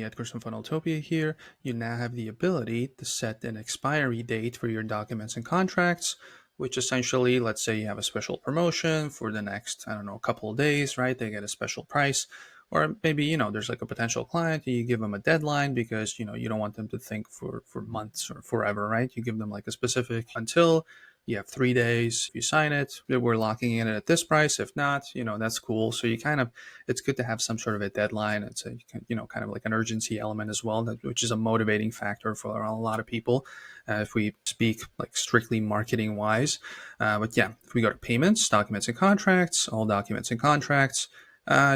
Hey, Edgar from Funneltopia here. You now have the ability to set an expiry date for your documents and contracts, which essentially, let's say you have a special promotion for the next, I don't know, couple of days, right? They get a special price. Or maybe, there's like a potential client and you give them a deadline because, you don't want them to think for months or forever, right? You give them like a specific until you have 3 days. If you sign it, we're locking in it at this price. If not, that's cool. So it's good to have some sort of a deadline. It's a, kind of like an urgency element as well, which is a motivating factor for a lot of people. If we speak like strictly marketing wise, but yeah, if we go to payments, documents and contracts, all documents and contracts,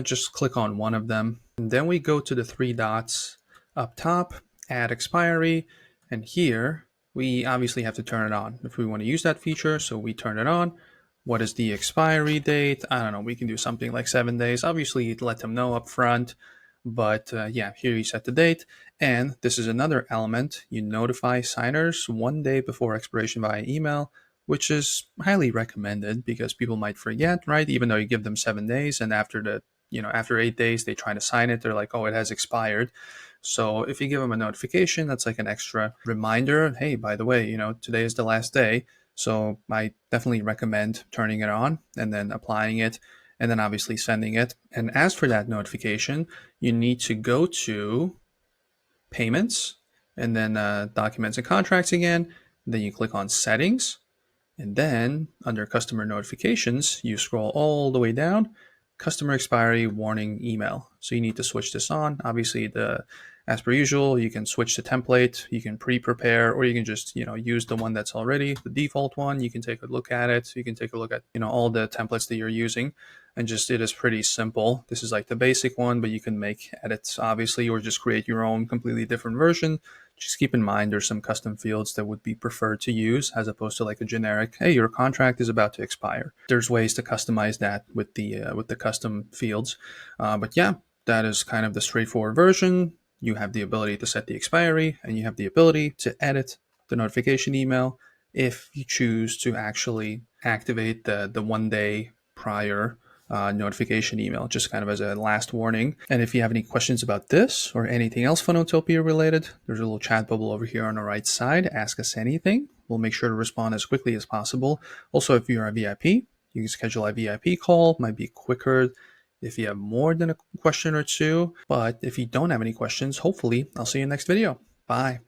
just click on one of them. And then we go to the three dots up top, add expiry. And here we obviously have to turn it on if we want to use that feature. So we turn it on. What is the expiry date? I don't know. We can do something like 7 days. Obviously, let them know up front. But yeah, here you set the date. And this is another element. You notify signers 1 day before expiration via email, which is highly recommended because people might forget, right? Even though you give them 7 days, and after after 8 days, they try to sign it. They're like, oh, it has expired. So if you give them a notification, that's like an extra reminder. Hey, by the way, today is the last day. So I definitely recommend turning it on and then applying it and then obviously sending it. And as for that notification, you need to go to payments and then documents and contracts again. Then you click on settings. And then under customer notifications, you scroll all the way down, customer expiry warning email. So you need to switch this on. Obviously, as per usual, you can switch the template, you can pre-prepare, or you can just, use the one that's already the default one. You can take a look at it. You can take a look at, all the templates that you're using, and it is pretty simple. This is like the basic one, but you can make edits, obviously, or just create your own completely different version. Just keep in mind there's some custom fields that would be preferred to use as opposed to like a generic, hey, your contract is about to expire. There's ways to customize that with the custom fields. But yeah, that is kind of the straightforward version. You have the ability to set the expiry and you have the ability to edit the notification email if you choose to actually activate the 1 day prior notification email, just kind of as a last warning. And if you have any questions about this or anything else Funneltopia related, there's a little chat bubble over here on the right side. Ask us anything. We'll make sure to respond as quickly as possible. Also, if you're a VIP, you can schedule a VIP call. Might be quicker if you have more than a question or two. But if you don't have any questions, hopefully I'll see you in the next video. Bye.